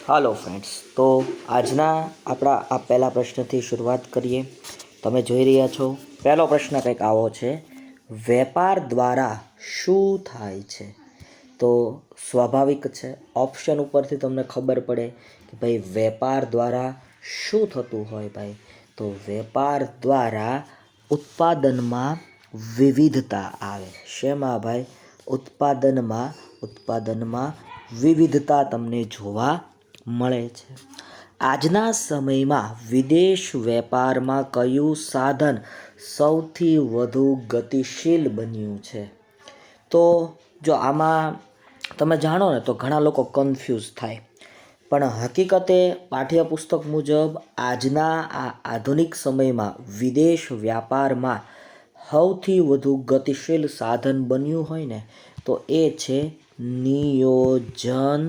હાલો friends, તો આજના આપણા આ પહેલા પ્રશ્નથી શરૂઆત કરીએ. તમે જોઈ રહ્યા છો પહેલો પ્રશ્ન કંઈક આવો છે: વેપાર દ્વારા શું થાય છે? તો સ્વાભાવિક છે, ઓપ્શન ઉપરથી તમને ખબર પડે કે ભાઈ વેપાર દ્વારા શું થતું હોય. ભાઈ તો વેપાર દ્વારા ઉત્પાદનમાં વિવિધતા આવે. શેમાં ભાઈ? ઉત્પાદનમાં વિવિધતા તમને જોવા મળે છે. આજના સમયમાં વિદેશ વેપારમાં કયું સાધન સૌથી વધુ ગતિશીલ બન્યું છે? તો જો આમાં તમે જાણો ને તો ઘણા લોકો કન્ફ્યુઝ થાય, પણ હકીકતે પાઠ્યપુસ્તક મુજબ આજના આ આધુનિક સમયમાં વિદેશ વ્યાપારમાં સૌથી વધુ ગતિશીલ સાધન બન્યું હોય ને તો એ છે નિયોજન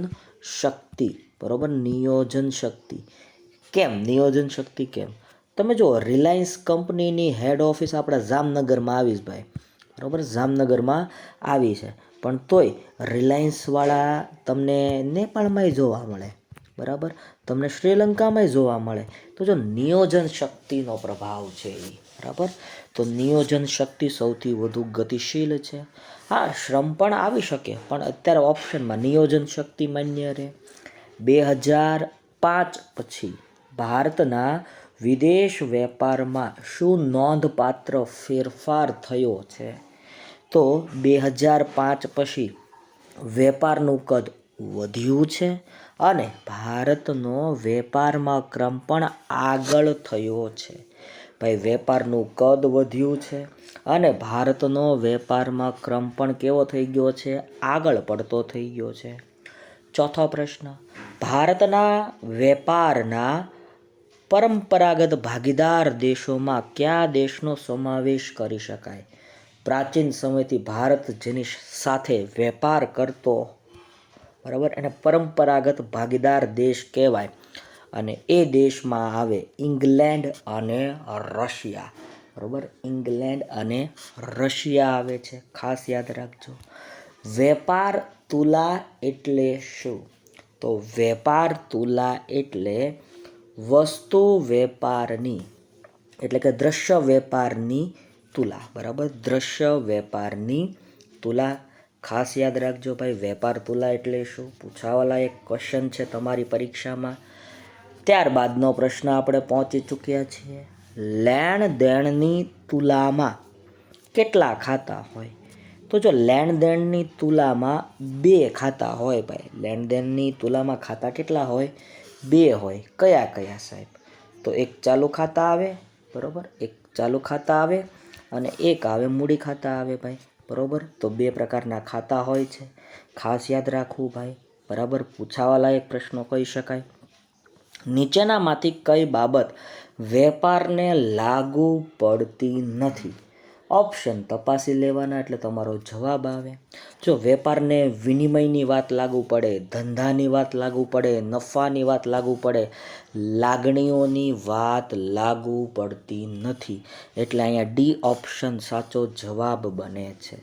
શક્તિ. બરાબર, નિયોજન શક્તિ. કેમ નિયોજન શક્તિ? કેમ? તમે જો રિલાયન્સ કંપનીની હેડ ઓફિસ આપણા જામનગરમાં આવી છે ભાઈ. બરાબર, જામનગરમાં આવી છે, પણ તોય રિલાયન્સવાળા તમને નેપાળમાંય જોવા મળે. બરાબર, તમને શ્રીલંકામાંય જોવા મળે. તો જો નિયોજન શક્તિનો પ્રભાવ છે એ. બરાબર, તો નિયોજન શક્તિ સૌથી વધુ ગતિશીલ છે. હા, શ્રમ પણ આવી શકે, પણ અત્યારે ઓપ્શનમાં નિયોજન શક્તિ માન્ય રહે. 2005 પછી ભારતના વિદેશ વેપારમાં શું નોંધપાત્ર ફેરફાર થયો છે? તો 2005 પછી વેપારનું કદ વધ્યું છે અને ભારતનો વેપારમાં ક્રમ પણ આગળ થયો છે. ભાઈ વેપારનું કદ વધ્યું છે અને ભારતનો વેપારમાં ક્રમ પણ કેવો થઈ ગયો છે? આગળ પડતો થઈ ગયો છે. ચોથો પ્રશ્ન: ભારતના વેપારના પરંપરાગત ભાગીદાર દેશોમાં કયા દેશનો સમાવેશ કરી શકાય? પ્રાચીન સમયથી ભારત જેની સાથે વેપાર કરતો, બરાબર, એને પરંપરાગત ભાગીદાર દેશ કહેવાય. અને એ દેશમાં આવે ઇંગ્લેન્ડ અને રશિયા. બરાબર, ઇંગ્લેન્ડ અને રશિયા આવે છે. ખાસ યાદ રાખજો. વેપાર તુલા એટલે શું? તો વેપાર તુલા એટલે વસ્તુ વેપારની, એટલે કે દ્રશ્ય વેપારની તુલા. બરાબર, દ્રશ્ય વેપારની તુલા. ખાસ યાદ રાખજો ભાઈ, વેપાર તુલા એટલે શું? પૂછાવાલા એક ક્વેશ્ચન છે તમારી પરીક્ષામાં. ત્યારબાદનો પ્રશ્ન આપણે પહોંચી ચૂક્યા છીએ. લેણ દેણની તુલામાં કેટલા ખાતા હોય? તો જો લેણ દેણની તુલામાં 2 ખાતા હોય ભાઈ. લેણ દેણની તુલામાં ખાતા કેટલા હોય? 2 હોય. કયા કયા સાહેબ? તો એક ચાલુ ખાતા આવે, બરાબર, એક ચાલુ ખાતા આવે અને એક આવે મૂડી ખાતા આવે ભાઈ. બરાબર, તો 2 પ્રકારના ખાતા હોય છે. ખાસ યાદ રાખવું ભાઈ. બરાબર, પૂછાવાલાયક પ્રશ્નો કહી શકાય. નીચેનામાંથી કઈ બાબત વેપારને લાગુ પડતી નથી? ઓપ્શન તપાસી લેવાના એટલે તમારો જવાબ આવે. જો વેપારને વિનિમયની વાત લાગુ પડે, ધંધાની વાત લાગુ પડે, નફાની વાત લાગુ પડે, લાગણીઓની વાત લાગુ પડતી નથી. એટલે અહીંયા ડી ઓપ્શન સાચો જવાબ બને છે.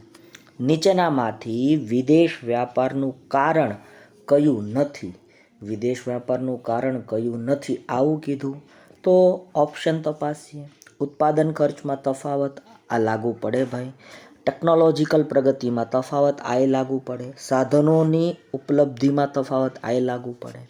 નીચેનામાંથી વિદેશ વ્યાપારનું કારણ કયું નથી? વિદેશ વ્યાપારનું કારણ કયું નથી આવું કીધું તો ઓપ્શન તપાસીએ. ઉત્પાદન ખર્ચમાં તફાવત, આ લાગુ પડે ભાઈ. ટેકનોલોજીકલ પ્રગતિમાં તફાવત, આ લાગુ પડે. સાધનોની ઉપલબ્ધિમાં તફાવત, આ લાગુ પડે.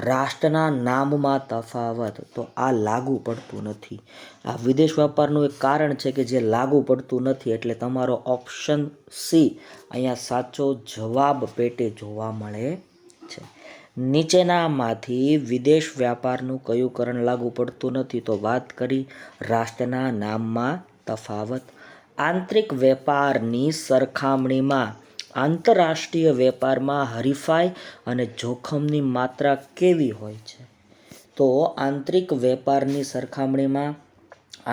રાષ્ટ્રના નામમાં તફાવત, તો આ લાગુ પડતું નથી. આ વિદેશ વેપારનું એક કારણ છે કે જે લાગુ પડતું નથી, એટલે તમારો ઓપ્શન સી અહીંયા સાચો જવાબ પેટે જોવા મળે છે. નીચેનામાંથી વિદેશ વ્યાપારનું કયું કારણ લાગુ પડતું નથી? તો વાત કરી રાષ્ટ્રના નામમાં તફાવત. આંતરિક વેપારની સરખામણીમાં આંતરરાષ્ટ્રીય વેપારમાં હરીફાઈ અને જોખમની માત્રા કેવી હોય છે? તો આંતરિક વેપારની સરખામણીમાં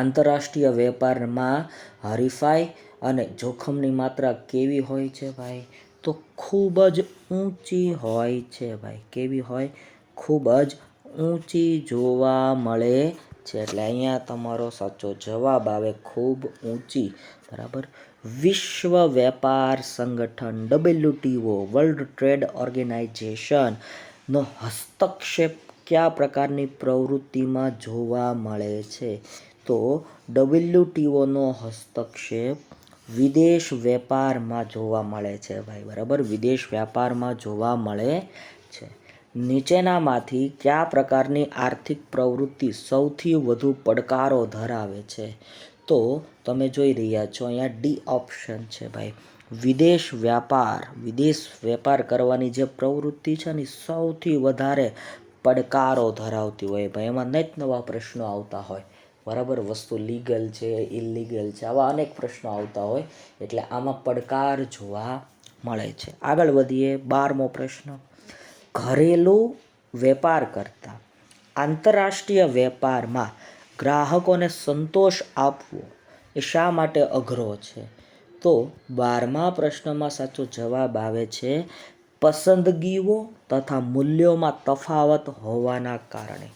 આંતરરાષ્ટ્રીય વેપારમાં હરીફાઈ અને જોખમની માત્રા કેવી હોય છે ભાઈ? તો ખૂબ જ ઊંચી હોય છે ભાઈ. કેવી હોય? ખૂબ જ ઊંચી જોવા મળે છે. એટલે અહીંયા તમારો સાચો જવાબ આવે ખૂબ ઊંચી. બરાબર, વિશ્વ વેપાર સંગઠન WTO, વર્લ્ડ ટ્રેડ ઓર્ગેનાઇઝેશન, નો હસ્તક્ષેપ કયા પ્રકારની પ્રવૃત્તિમાં જોવા મળે છે? તો WTOનો હસ્તક્ષેપ વિદેશ વેપારમાં જોવા મળે છે ભાઈ, બરાબર, વિદેશ વ્યાપારમાં જોવા મળે છે. નીચેનામાંથી કયા પ્રકારની આર્થિક પ્રવૃત્તિ સૌથી વધુ પડકારો ધરાવે છે? તો તમે જોઈ રહ્યા છો અહીંયા ડી ઓપ્શન છે ભાઈ, વિદેશ વેપાર કરવાની જે પ્રવૃત્તિ છે ને સૌથી વધારે પડકારો ધરાવતી હોય ભાઈ. એમાં નેટ નવા પ્રશ્નો આવતા હોય, બરાબર, વસ્તુ લીગલ છે, ઇલીગલ છે, આવા અનેક પ્રશ્નો આવતા હોય, એટલે આમાં પડકાર જોવા મળે છે. આગળ વધીએ, 12મો પ્રશ્ન. ઘરેલું વેપાર કરતા આંતરરાષ્ટ્રીય વેપારમાં ગ્રાહકોને સંતોષ આપવો એ શા માટે અઘરો છે? તો 12મા પ્રશ્નમાં સાચો જવાબ આવે છે પસંદગીઓ તથા મૂલ્યોમાં તફાવત હોવાના કારણે.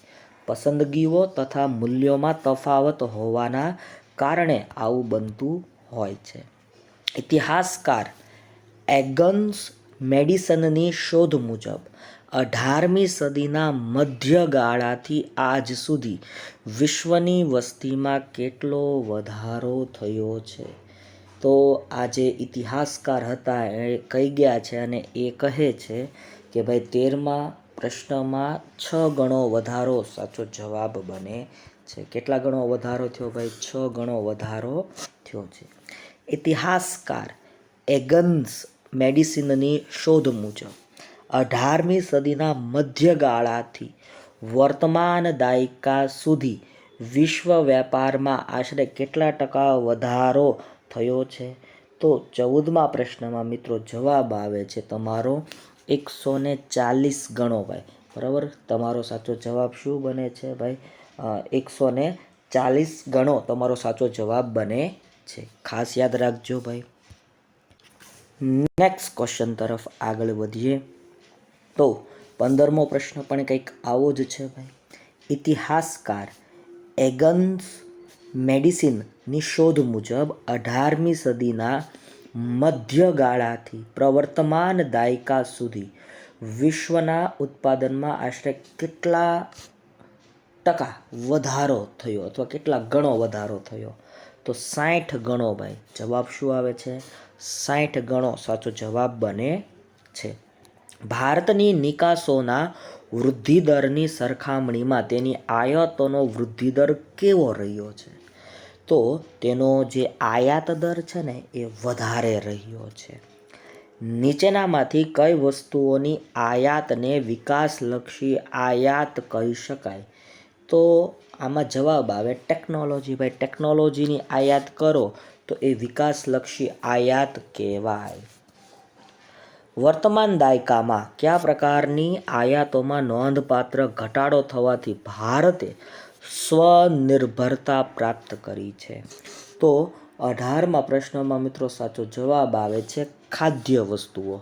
પસંદગીઓ તથા મૂલ્યોમાં તફાવત હોવાના કારણે આવું બનતું હોય છે. ઇતિહાસકાર એગન્સ મેડિસનની શોધ મુજબ 18મી સદીના મધ્યગાળાથી આજ સુધી વિશ્વની વસ્તીમાં કેટલો વધારો થયો છે? તો આ જે ઇતિહાસકાર હતા એ કહી ગયા છે અને એ કહે છે કે ભાઈ 13મા પ્રશ્નમાં 6 ગણો વધારો સાચો જવાબ બને છે. કેટલા ગણો વધારો થયો ભાઈ? 6 ગણો વધારો થયો છે. ઇતિહાસકાર એગન્સ મેડિસિનની શોધ મુજબ 18મી સદીના મધ્યગાળાથી વર્તમાન દાયકા સુધી વિશ્વ વેપારમાં આશરે કેટલા ટકા વધારો થયો છે? તો 14મા પ્રશ્નમાં મિત્રો જવાબ આવે છે તમારો 140 ગણો ભાઈ, બરાબર. તમારો સાચો જવાબ શું બને છે ભાઈ? 140 ગણો તમારો સાચો જવાબ બને છે. ખાસ યાદ રાખજો ભાઈ. નેક્સ્ટ ક્વેશ્ચન તરફ આગળ વધીએ તો 15મો પ્રશ્ન પણ કંઈક આવો જ છે ભાઈ. ઇતિહાસકાર એગન્સ મેડિસિનની શોધ મુજબ 18મી સદીના મધ્યગાળાથી પ્રવર્તમાન દાયકા સુધી વિશ્વના ઉત્પાદનમાં આશરે કેટલા ટકા વધારો થયો અથવા કેટલા ગણો વધારો થયો? તો 60 ગણો ભાઈ. જવાબ શું આવે છે? 60 ગણો સાચો જવાબ બને છે. ભારતની નિકાસોના વૃદ્ધિદરની સરખામણીમાં તેની આયાતોનો વૃદ્ધિદર કેવો રહ્યો છે? તો તેનો જે આયાત દર છે ને એ વધારે રહ્યો છે. નીચેનામાંથી કઈ વસ્તુઓની આયાતને વિકાસલક્ષી આયાત કહી શકાય? તો આમાં જવાબ આવે ટેકનોલોજી ભાઈ. ટેકનોલોજીની આયાત કરો તો એ વિકાસલક્ષી આયાત કહેવાય. વર્તમાન દાયકામાં કયા પ્રકારની આયાતોમાં નોંધપાત્ર ઘટાડો થવાથી ભારતે સ્વનિર્ભરતા પ્રાપ્ત કરી છે? તો 18મા પ્રશ્નમાં મિત્રો સાચો જવાબ આવે છે ખાદ્ય વસ્તુઓ.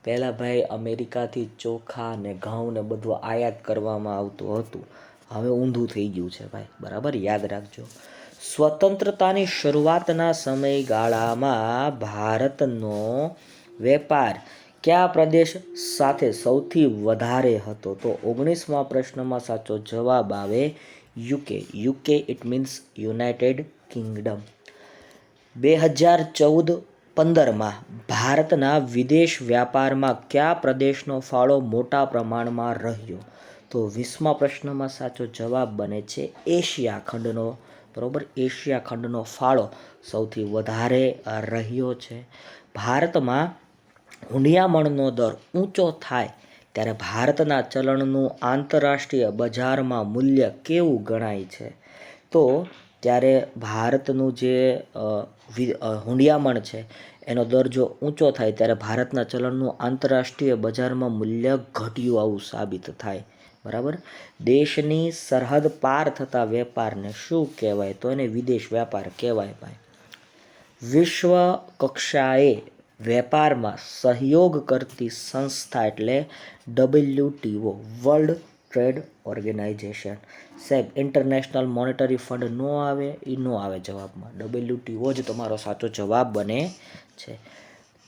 પહેલાં ભાઈ અમેરિકાથી ચોખા ને ઘઉં ને બધું આયાત કરવામાં આવતું હતું, હવે ઊંધું થઈ ગયું છે ભાઈ, બરાબર, યાદ રાખજો. સ્વતંત્રતાની શરૂઆતના સમયગાળામાં ભારતનો વેપાર કયા પ્રદેશ સાથે સૌથી વધારે હતો? તો 19મા પ્રશ્નમાં સાચો જવાબ આવે UK. UK it means United Kingdom. 2014-15માં ભારતના વિદેશ વ્યાપારમાં કયા પ્રદેશનો ફાળો મોટા પ્રમાણમાં રહ્યો? તો 20મા પ્રશ્નમાં સાચો જવાબ બને છે એશિયા ખંડનો, બરાબર. એશિયા ખંડનો ફાળો સૌથી વધારે રહ્યો છે. ભારતમાં હુંડિયામણનો દર ઊંચો થાય ત્યારે ભારતના ચલણનું આંતરરાષ્ટ્રીય બજારમાં મૂલ્ય કેવું ગણાય છે? તો ત્યારે ભારતનું જે હુંડિયામણ છે એનો દર જો ઊંચો થાય ત્યારે ભારતના ચલણનું આંતરરાષ્ટ્રીય બજારમાં મૂલ્ય ઘટ્યું આવું સાબિત થાય, બરાબર. દેશની સરહદ પાર થતા વેપારને શું કહેવાય? તો એને વિદેશ વેપાર કહેવાય ભાઈ. વિશ્વ કક્ષાએ વેપારમાં સહયોગ કરતી સંસ્થા એટલે WTO, વર્લ્ડ ટ્રેડ ઓર્ગેનાઇઝેશન. સાહેબ ઇન્ટરનેશનલ મોનેટરી ફંડ નો આવે, એ નો આવે જવાબમાં. WTO જ તમારો સાચો જવાબ બને છે.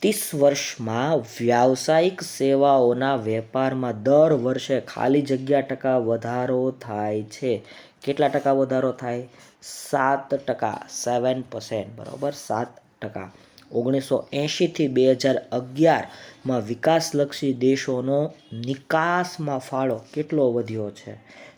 30 વર્ષમાં વ્યાવસાયિક સેવાઓના વેપારમાં દર વર્ષે ખાલી જગ્યા ટકા વધારો થાય છે. કેટલા ટકા વધારો થાય? 7%, 7%, બરાબર, 7%. 1980થી 2011માં વિકાસલક્ષી દેશોનો નિકાસમાં ફાળો કેટલો વધ્યો છે?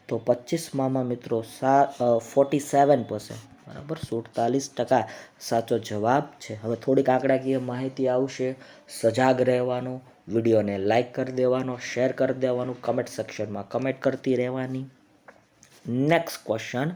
તો 25માં મિત્રો 47%, બરાબર, 47% સાચો જવાબ છે. હવે થોડીક આંકડાકીય માહિતી આવશે. સજાગ રહેવાનું, વિડીયોને લાઈક કરી દેવાનો, શેર કરી દેવાનું, કમેન્ટ સેક્શનમાં કમેન્ટ કરતી રહેવાની. નેક્સ્ટ ક્વેશ્ચન,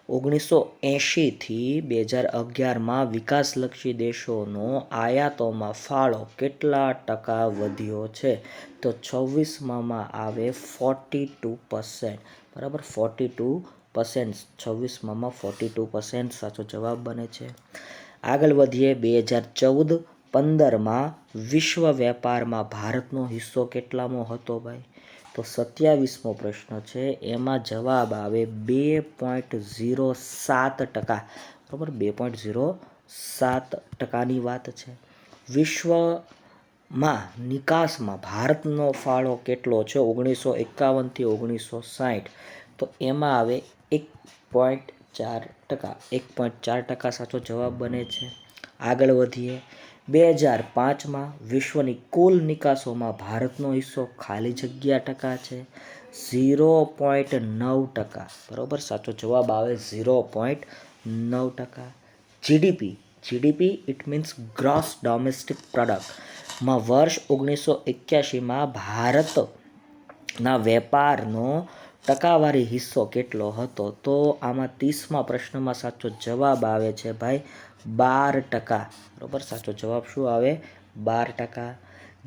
1980થી 2011માં વિકાસલક્ષી દેશોનો આયાતોમાં ફાળો કેટલા ટકા વધ્યો છે? તો 26માં આવે 42%, બરાબર, 42%. 26માં 42% સાચો જવાબ બને છે. આગળ વધીએ. 2014-15માં વિશ્વ વેપારમાં ભારતનો હિસ્સો કેટલામો હતો ભાઈ? તો 27મો પ્રશ્ન છે. એમાં જવાબ આવે 2.07%, બરાબર, 2.07%ની વાત છે. વિશ્વમાં નિકાસમાં ભારતનો ફાળો કેટલો છે 1951થી 1960? તો એમાં આવે 1.4%, 1.4% સાચો જવાબ બને છે. આગળ વધીએ. 2005માં વિશ્વની કુલ નિકાસોમાં ભારતનો હિસ્સો ખાલી જગ્યા ટકા છે 0.9%, બરાબર, સાચો જવાબ આવે 0.9%. GDP it means gross domestic પ્રોડક્ટમાં વર્ષ 1981માં ભારતના વેપારનો ટકાવારી હિસ્સો કેટલો હતો? તો આમાં 30મા પ્રશ્નમાં સાચો જવાબ આવે છે ભાઈ 12%, બરાબર, સાચો જવાબ શું આવે? 12%.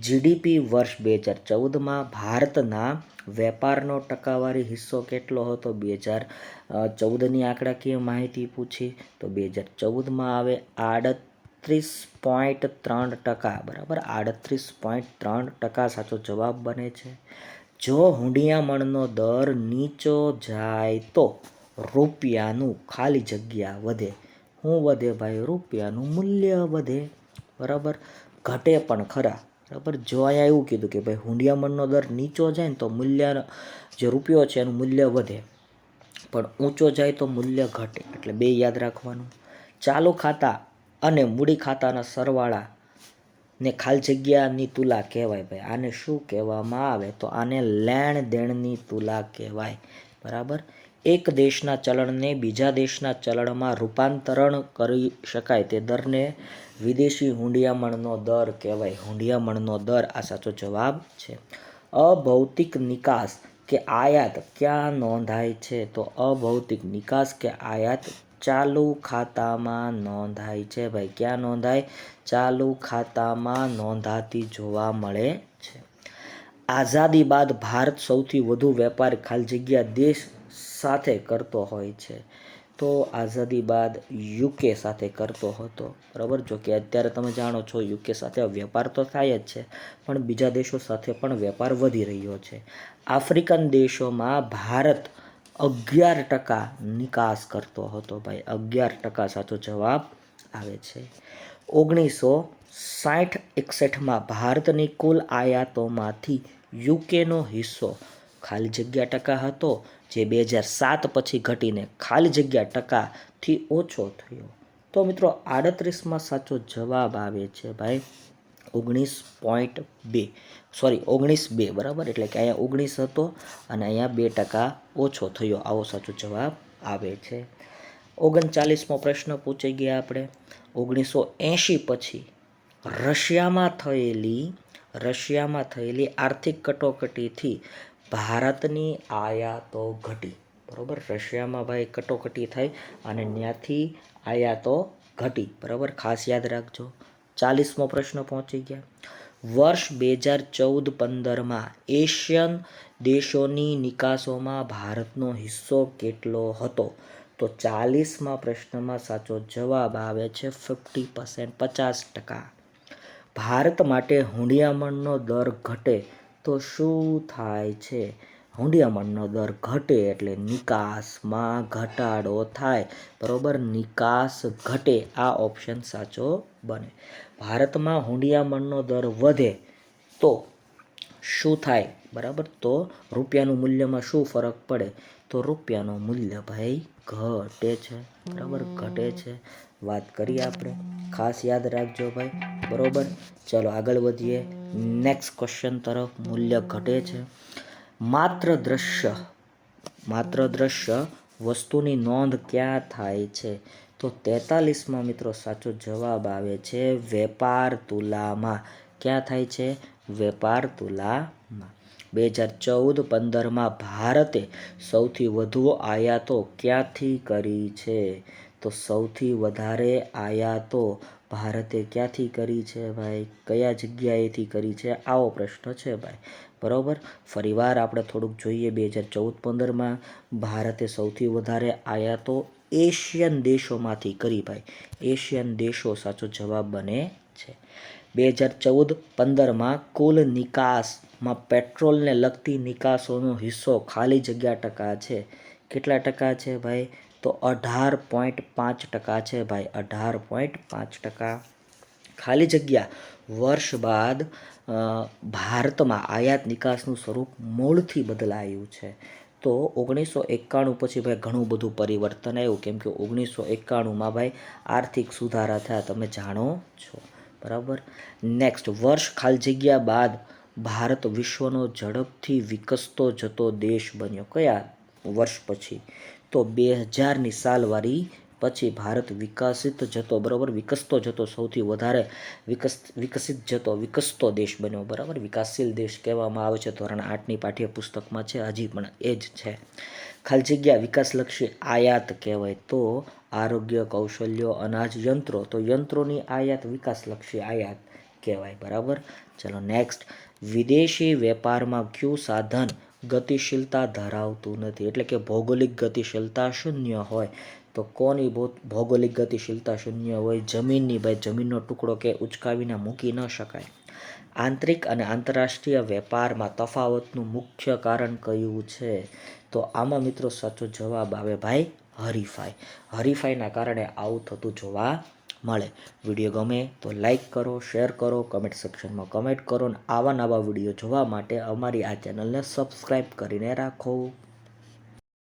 જીડીપી વર્ષ 2014માં ભારતના વેપારનો ટકાવારી હિસ્સો કેટલો હતો? 2014ની આંકડાકીય માહિતી પૂછી તો 2014માં આવે 38.3%, બરાબર, 38.3% સાચો જવાબ બને છે. જો હુંડિયામણનો દર નીચો જાય તો રૂપિયાનું ખાલી જગ્યા વધે. શું વધે ભાઈ? રૂપિયાનું મૂલ્ય વધે, બરાબર, ઘટે પણ ખરા, બરાબર. જો અહીંયા એવું કીધું કે ભાઈ હુંડિયામણનો દર નીચો જાય ને તો મૂલ્ય, જે રૂપિયો છે એનું મૂલ્ય વધે, પણ ઊંચો જાય તો મૂલ્ય ઘટે. એટલે બે યાદ રાખવાનું. ચાલુ ખાતા અને મૂડી ખાતાના સરવાળા ને ખાલી જગ્યાની તુલા કહેવાય ભાઈ. આને શું કહેવામાં આવે? તો આને લેણ દેણની તુલા કહેવાય, બરાબર. એક દેશના ચલણને બીજા દેશના ચલણમાં રૂપાંતરણ કરી શકાય તે દરને વિદેશી હુંડિયામણનો દર કહેવાય. હુંડિયામણનો દર આ સાચો જવાબ છે. અભૌતિક નિકાસ કે આયાત ક્યાં નોંધાય છે? તો અભૌતિક નિકાસ કે આયાત ચાલુ ખાતામાં નોંધાય છે ભાઈ. ક્યાં નોંધાય? ચાલુ ખાતામાં નોંધાતી જોવા મળે છે. આઝાદી બાદ ભારત સૌથી વધુ વેપાર ખાલી જગ્યા દેશ સાથે કરતો હોય છે? તો આઝાદી બાદ યુકે સાથે કરતો હતો, બરાબર. જો કે અત્યારે તમે જાણો છો યુકે સાથે વેપાર તો થાય જ છે, પણ બીજા દેશો સાથે પણ વેપાર વધી રહ્યો છે. આફ્રિકન દેશોમાં ભારત 11% નિકાસ કરતો હતો ભાઈ. 11% સાચો જવાબ આવે છે. 1960-61માં ભારતની કુલ આયાતોમાંથી યુકેનો હિસ્સો ખાલી જગ્યા ટકા હતો, જે 2007 પછી ઘટીને ખાલી જગ્યા ટકાથી ઓછો થયો. તો મિત્રો 38માં સાચો જવાબ આવે છે ભાઈ 19.2, બરાબર. એટલે કે અહીંયા 19 હતો અને અહીંયા 2% ઓછો થયો, આવો સાચો જવાબ આવે છે. 39મો પ્રશ્ન પૂછી ગયા આપણે. 1980 પછી રશિયામાં થયેલી આર્થિક કટોકટીથી ભારતની આયાતો ઘટી, બરાબર. રશિયામાં ભાઈ કટોકટી થઈ અને ત્યાંથી આયાતો ઘટી, બરાબર, ખાસ યાદ રાખજો. 40મો પ્રશ્ન પહોંચી ગયા. વર્ષ 2014-15માં એશિયન દેશોની નિકાસોમાં ભારતનો હિસ્સો કેટલો હતો? તો 40મા પ્રશ્નમાં સાચો જવાબ આવે છે 50%, 50%. ભારત માટે હુંડિયામણનો દર ઘટે તો શું થાય છે? હુંડિયામણનો દર ઘટે એટલે નિકાસમાં ઘટાડો થાય, બરાબર, નિકાસ ઘટે, આ ઓપ્શન સાચો બને. ભારતમાં હુંડિયામણનો દર વધે તો શું થાય, બરાબર, તો રૂપિયાનું મૂલ્યમાં શું ફરક પડે, તો રૂપિયાનું મૂલ્ય ભાઈ ઘટે છે, બરાબર, ઘટે છે. વાત કરીએ આપણે, ખાસ યાદ રાખજો ભાઈ, બરાબર. ચલો આગળ વધીએ નેક્સ્ટ ક્વેશ્ચન તરફ. મૂલ્ય ઘટે છે. માત્ર દ્રશ્ય વસ્તુની નોંધ ક્યાં થાય છે, તો 43માં મિત્રો સાચો જવાબ આવે છે વેપાર તુલામાં. ક્યાં થાય છે, વેપાર તુલામાં. 2014-15માં ભારતે સૌથી વધુ આયાતો ક્યાંથી કરી છે, તો સૌથી વધારે આયાતો ભારતે ક્યાંથી કરી છે ભાઈ, કયા જગ્યાએથી કરી છે, આવો પ્રશ્ન છે ભાઈ, બરાબર. ફરીવાર આપણે થોડુંક જોઈએ. 2014-15માં ભારતે સૌથી વધારે આયાતો એશિયન દેશોમાંથી કરી ભાઈ, એશિયન દેશો સાચો જવાબ બને છે. 2014-15માં કુલ નિકાસમાં પેટ્રોલને લગતી નિકાસોનો હિસ્સો ખાલી જગ્યા ટકા છે. કેટલા ટકા છે ભાઈ, તો 18.5% છે ભાઈ, 18.5%. ખાલી જગ્યા વર્ષ બાદ ભારતમાં આયાત નિકાસનું સ્વરૂપ મૂળથી બદલાયું છે. તો 1991 પછી ભાઈ ઘણું બધું પરિવર્તન આવ્યું, કેમ કે 1991માં ભાઈ આર્થિક સુધારા થયા, તમે જાણો છો, બરાબર. નેક્સ્ટ, વર્ષ ખાલી જગ્યા બાદ ભારત વિશ્વનો ઝડપથી વિકસતો જતો દેશ બન્યો. કયા વર્ષ પછી, તો 2000ની સાલવારી પછી ભારત વિકસિત જતો, બરાબર, વિકસતો જતો, સૌથી વધારે વિકસતો દેશ બન્યો, બરાબર. વિકાસશીલ દેશ કહેવામાં આવે છે, ધોરણ 8ની પાઠ્યપુસ્તકમાં છે, હજી પણ એ જ છે. ખાલી જગ્યા વિકાસલક્ષી આયાત કહેવાય તો આરોગ્ય, કૌશલ્યો, અનાજ, યંત્રો, તો યંત્રોની આયાત વિકાસલક્ષી આયાત કહેવાય, બરાબર. ચલો નેક્સ્ટ, વિદેશી વેપારમાં કયું સાધન ગતિશીલતા ધરાવતું નથી, એટલે કે ભૌગોલિક ગતિશીલતા શૂન્ય હોય, તો કોની ભૌગોલિક ગતિશીલતા શૂન્ય હોય, જમીનની ભાઈ, જમીનનો ટુકડો કે ઉચકાવીને મૂકી ન શકાય. આંતરિક અને આંતરરાષ્ટ્રીય વેપારમાં તફાવતનું મુખ્ય કારણ કયું છે, તો આમાં મિત્રો સાચો જવાબ આવે ભાઈ હરીફાઈના કારણે આવું થતું જોવા મળે. વિડીયો ગમે તો લાઈક કરો, શેર કરો, કમેન્ટ સેક્શનમાં કમેન્ટ કરો, અને આવા નવા વિડીયો જોવા માટે અમારી આ ચેનલને સબસ્ક્રાઈબ કરીને રાખો.